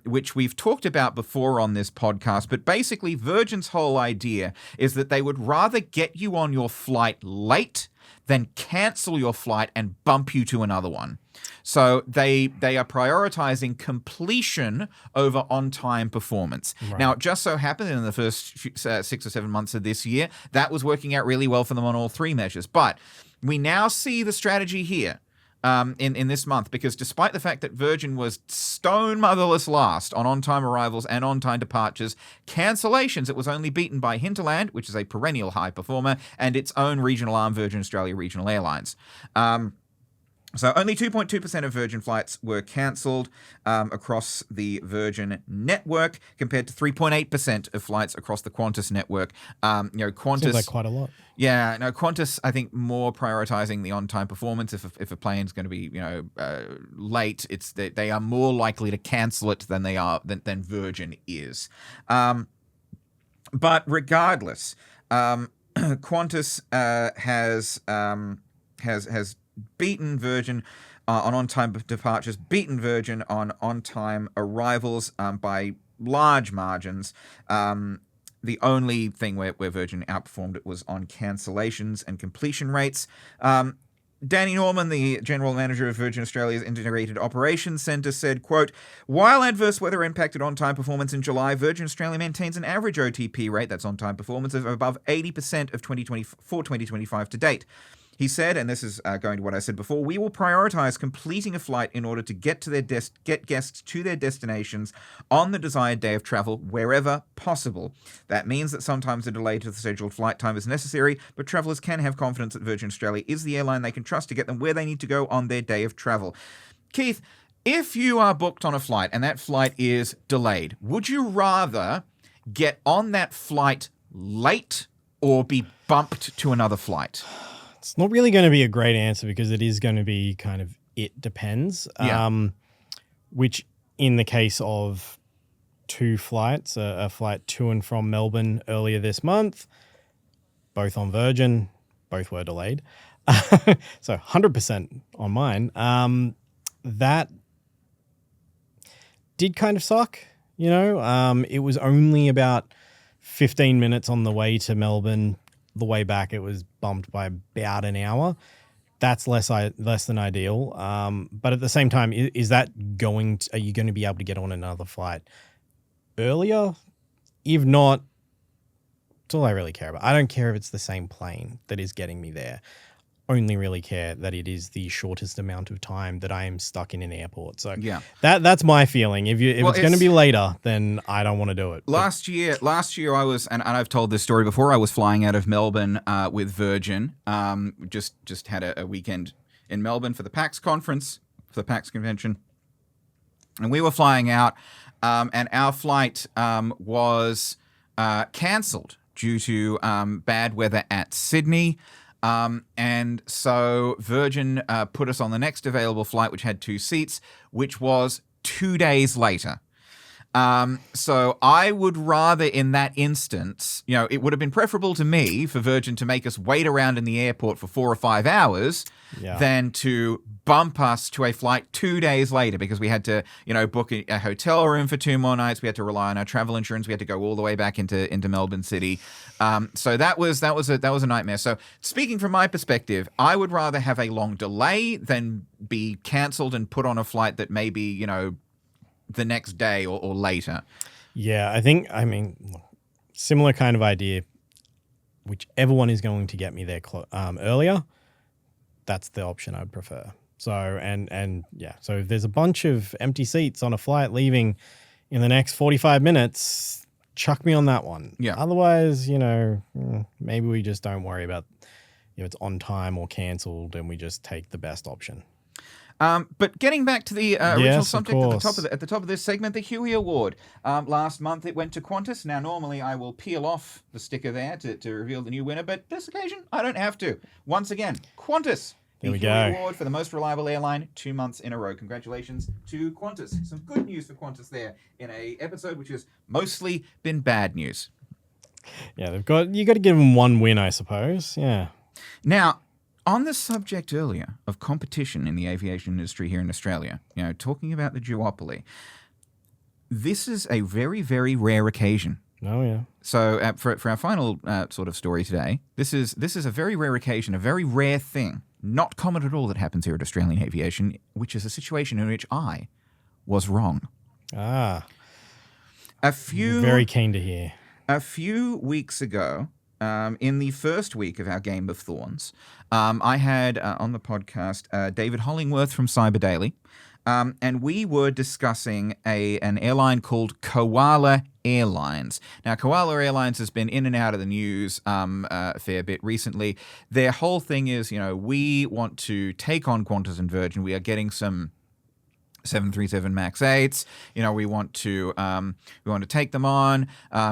which we've talked about before on this podcast. But basically, Virgin's whole idea is that they would rather get you on your flight late than cancel your flight and bump you to another one. So they are prioritizing completion over on-time performance. Right. Now, it just so happened in the first 6 or 7 months of this year, that was working out really well for them on all 3 measures. But we now see the strategy here in this month, because despite the fact that Virgin was stone motherless last on on-time arrivals and on-time departures, cancellations, it was only beaten by Hinterland, which is a perennial high performer, and its own regional arm, Virgin Australia Regional Airlines. So only 2.2% of Virgin flights were cancelled across the Virgin network, compared to 3.8% of flights across the Qantas network. Qantas seems like quite a lot. Yeah, no, Qantas, I think, more prioritizing the on-time performance. If a plane's going to be, late, they are more likely to cancel it than than Virgin is. But regardless, Qantas has beaten Virgin on on-time departures, beaten Virgin on on-time arrivals by large margins. The only thing where Virgin outperformed it was on cancellations and completion rates. Danny Norman, the General Manager of Virgin Australia's Integrated Operations Centre, said, quote, while adverse weather impacted on-time performance in July, Virgin Australia maintains an average OTP rate, that's on-time performance, of above 80% of 2025 to date. He said, and this is going to what I said before, we will prioritise completing a flight in order to get guests to their destinations on the desired day of travel wherever possible. That means that sometimes a delay to the scheduled flight time is necessary, but travellers can have confidence that Virgin Australia is the airline they can trust to get them where they need to go on their day of travel. Keith, if you are booked on a flight and that flight is delayed, would you rather get on that flight late or be bumped to another flight? It's not really going to be a great answer because it is going to be kind of it depends. Yeah. Which in the case of two flights, a flight to and from Melbourne earlier this month, both on Virgin, both were delayed. So 100% on mine. That did kind of suck, you know. It was only about 15 minutes on the way to Melbourne. The way back, it was bumped by about an hour. That's less than ideal. But at the same time, is that are you going to be able to get on another flight earlier? If not, that's all I really care about. I don't care if it's the same plane that is getting me there. Only really care that it is the shortest amount of time that I am stuck in an airport. So yeah, that's my feeling. If it's going to be later, then I don't want to do it. Last year I was, and I've told this story before, I was flying out of Melbourne with Virgin. Just had a weekend in Melbourne for the PAX conference, for the PAX convention. And we were flying out, and our flight was cancelled due to bad weather at Sydney. And so Virgin put us on the next available flight, which had 2 seats, which was 2 days later. So I would rather in that instance, you know, it would have been preferable to me for Virgin to make us wait around in the airport for 4 or 5 hours than to bump us to a flight 2 days later, because we had to, you know, book a hotel room for 2 more nights. We had to rely on our travel insurance. We had to go all the way back into Melbourne City. So that was a nightmare. So speaking from my perspective, I would rather have a long delay than be cancelled and put on a flight that maybe, you know, the next day or later. Yeah, I mean, similar kind of idea. Whichever one is going to get me there earlier, that's the option I'd prefer. So, and yeah, so if there's a bunch of empty seats on a flight leaving in the next 45 minutes, chuck me on that one. Yeah. Otherwise, you know, maybe we just don't worry about if it's on time or cancelled and we just take the best option. But getting back to the original subject at the top of this segment, the Huey Award. Last month it went to Qantas. Now, normally I will peel off the sticker there to reveal the new winner, but this occasion I don't have to. Once again, Qantas. The Huey Award for the most reliable airline 2 months in a row. Congratulations to Qantas. Some good news for Qantas there in a episode which has mostly been bad news. Yeah, you got to give them one win, I suppose. Yeah. Now, on the subject earlier of competition in the aviation industry here in Australia, you know, talking about the duopoly, this is a very, very rare occasion. Oh, yeah. So for our final sort of story today, this is a very rare occasion, a very rare thing, not common at all that happens here at Australian Aviation, which is a situation in which I was wrong. Very keen to hear. A few weeks ago, in the first week of our Game of Thorns, I had on the podcast David Hollingworth from Cyber Daily, and we were discussing an airline called Koala Airlines. Now, Koala Airlines has been in and out of the news a fair bit recently. Their whole thing is, you know, we want to take on Qantas and Virgin. We are getting some 737 MAX 8s. You know, we want to take them on.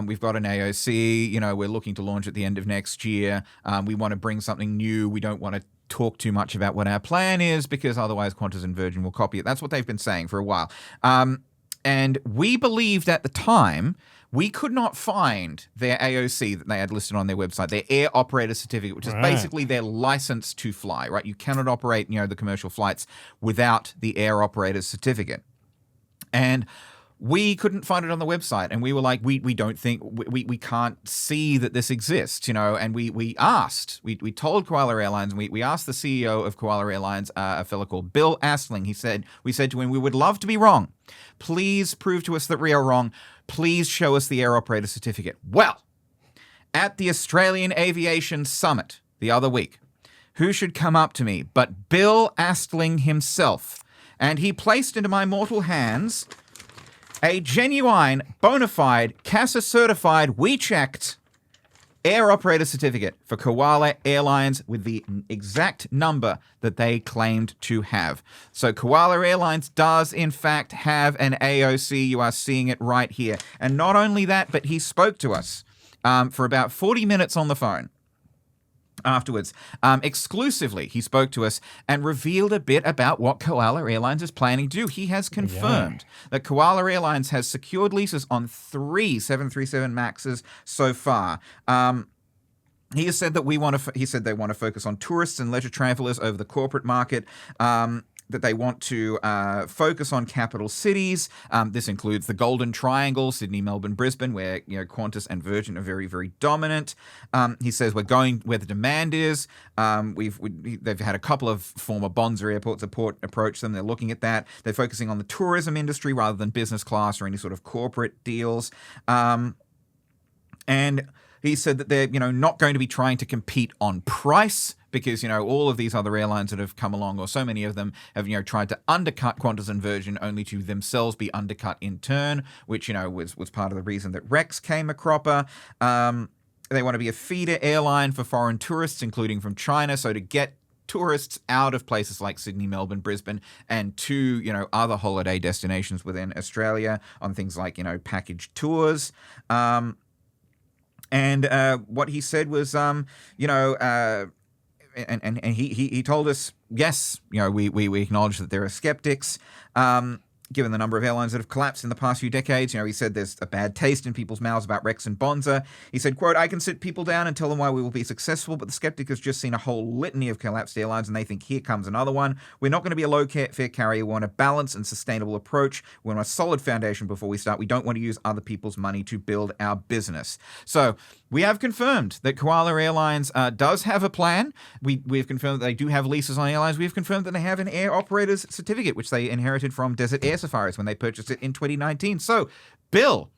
We've got an AOC. You know, we're looking to launch at the end of next year. We want to bring something new. We don't want to talk too much about what our plan is because otherwise Qantas and Virgin will copy it. That's what they've been saying for a while. And we believed at the time we could not find their AOC that they had listed on their website, their Air Operator Certificate, which is basically their license to fly, right? You cannot operate, you know, the commercial flights without the Air Operator Certificate. And we couldn't find it on the website, and we were like, we don't think, we can't see that this exists, and we asked, we told Koala Airlines, and we asked the CEO of Koala Airlines, a fellow called Bill Astling. We said to him, we would love to be wrong. Please prove to us that we are wrong. Please show us the air operator certificate. Well, at the Australian Aviation Summit the other week, who should come up to me but Bill Astling himself, and he placed into my mortal hands a genuine, bona fide, CASA-certified, we-checked air operator certificate for Koala Airlines with the exact number that they claimed to have. So Koala Airlines does, in fact, have an AOC. You are seeing it right here. And not only that, but he spoke to us for about 40 minutes on the phone. Afterwards, exclusively, he spoke to us and revealed a bit about what Koala Airlines is planning to do. He has confirmed that Koala Airlines has secured leases on 3 737 MAXs so far. He has said that they want to focus on tourists and leisure travelers over the corporate market. That they want to focus on capital cities. This includes the Golden Triangle, Sydney, Melbourne, Brisbane, where Qantas and Virgin are very, very dominant. He says we're going where the demand is. They've had a couple of former Bonza airports approach them. They're looking at that. They're focusing on the tourism industry rather than business class or any sort of corporate deals. And he said that they're not going to be trying to compete on price, because, all of these other airlines that have come along, or so many of them, have, tried to undercut Qantas and Virgin only to themselves be undercut in turn, which, was part of the reason that Rex came a cropper. They want to be a feeder airline for foreign tourists, including from China. So to get tourists out of places like Sydney, Melbourne, Brisbane, and to, other holiday destinations within Australia on things like, package tours. And what he said was, And he told us, yes, we acknowledge that there are skeptics, given the number of airlines that have collapsed in the past few decades. He said there's a bad taste in people's mouths about Rex and Bonza. He said, quote, I can sit people down and tell them why we will be successful, but the skeptic has just seen a whole litany of collapsed airlines and they think, here comes another one. We're not going to be a low-fare carrier. We want a balanced and sustainable approach. We want a solid foundation before we start. We don't want to use other people's money to build our business. So we have confirmed that Koala Airlines does have a plan. We've confirmed that they do have leases on airlines. We've confirmed that they have an air operator's certificate, which they inherited from Desert Air Safaris when they purchased it in 2019. So, Bill,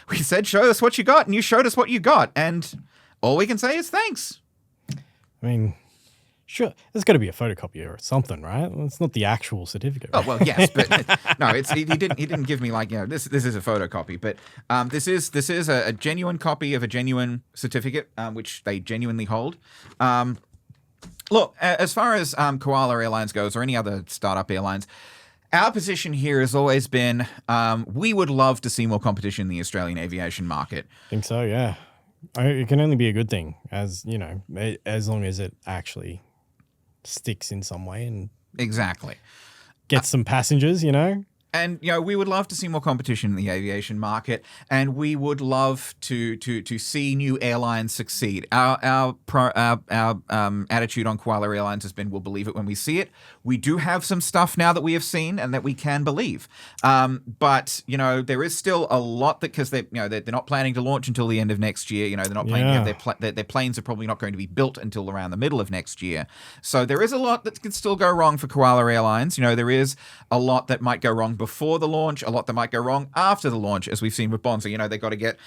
we said, show us what you got, and you showed us what you got. And all we can say is thanks. I mean, sure, there's got to be a photocopy or something, right? It's not the actual certificate. Right? Oh, well, yes, but no, he didn't give me this is a photocopy, but this is a genuine copy of a genuine certificate, which they genuinely hold. Look, as far as Koala Airlines goes, or any other startup airlines, our position here has always been we would love to see more competition in the Australian aviation market. I think so, yeah. It can only be a good thing, as long as it actually sticks in some way and exactly gets some passengers, And we would love to see more competition in the aviation market, and we would love to see new airlines succeed. Our attitude on Koala Airlines has been, we'll believe it when we see it. We do have some stuff now that we have seen and that we can believe, but there is still a lot that, because they're not planning to launch until the end of next year. They're not planning to have their planes are probably not going to be built until around the middle of next year. So there is a lot that can still go wrong for Koala Airlines. There is a lot that might go wrong before the launch, a lot that might go wrong after the launch, as we've seen with Bonza. They got to get,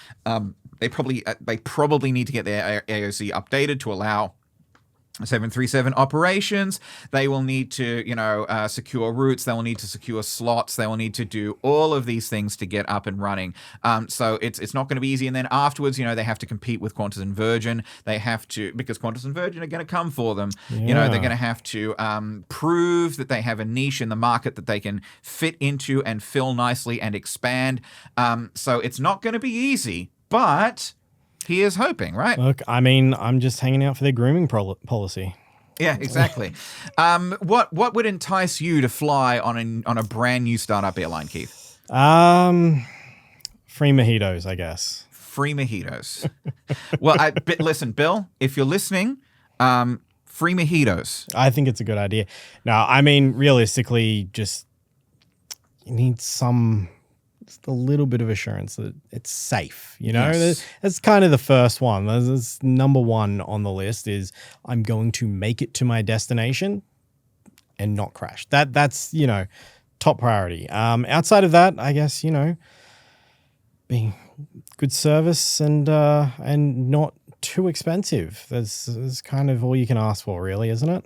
they probably need to get their AOC updated to allow 737 operations. They will need to, secure routes. They will need to secure slots. They will need to do all of these things to get up and running. So it's not going to be easy. And then afterwards, they have to compete with Qantas and Virgin. They have to, because Qantas and Virgin are going to come for them. Yeah. They're going to have to prove that they have a niche in the market that they can fit into and fill nicely and expand. So it's not going to be easy, but he is hoping, right? Look, I mean, I'm just hanging out for their grooming policy. Yeah, exactly. What would entice you to fly on a brand new startup airline, Keith? Free mojitos, I guess. Free mojitos. Well, listen, Bill, if you're listening, free mojitos. I think it's a good idea. Now, I mean, realistically, just you need just a little bit of assurance that it's safe. Yes. That's kind of the first one. That's number one on the list is I'm going to make it to my destination and not crash. That's top priority. Outside of that, I guess being good service and not too expensive. That's kind of all you can ask for, really, isn't it?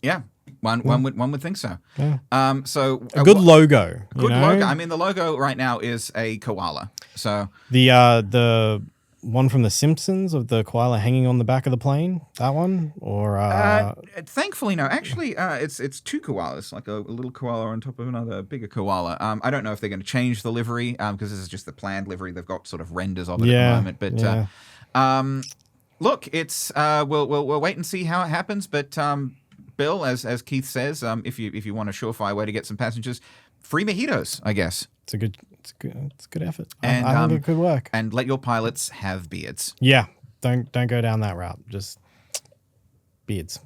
Yeah. One would think so. Yeah. So a good logo. Good logo. I mean, the logo right now is a koala. So the one from The Simpsons of the koala hanging on the back of the plane, that one, or thankfully no. Actually, it's two koalas, like a little koala on top of another bigger koala. I don't know if they're going to change the livery because this is just the planned livery. They've got sort of renders of it at the moment, but look, it's we'll wait and see how it happens. But Bill, as Keith says, if you want a surefire way to get some passengers, free mojitos, I guess. It's a good effort. And I think it could work. And let your pilots have beards. Yeah, don't go down that route. Just beards.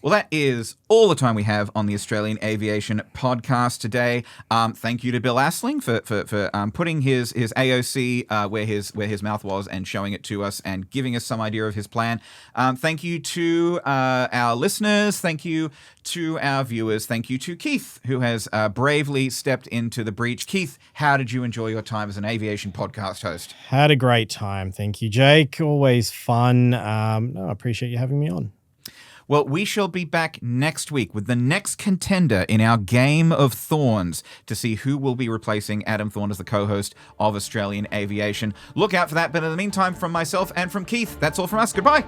Well, that is all the time we have on the Australian Aviation Podcast today. Thank you to Bill Asling for putting his AOC where his mouth was and showing it to us and giving us some idea of his plan. Thank you to our listeners. Thank you to our viewers. Thank you to Keith, who has bravely stepped into the breach. Keith, how did you enjoy your time as an aviation podcast host? Had a great time. Thank you, Jake. Always fun. I appreciate you having me on. Well, we shall be back next week with the next contender in our Game of Thorns to see who will be replacing Adam Thorne as the co-host of Australian Aviation. Look out for that. But in the meantime, from myself and from Keith, that's all from us. Goodbye.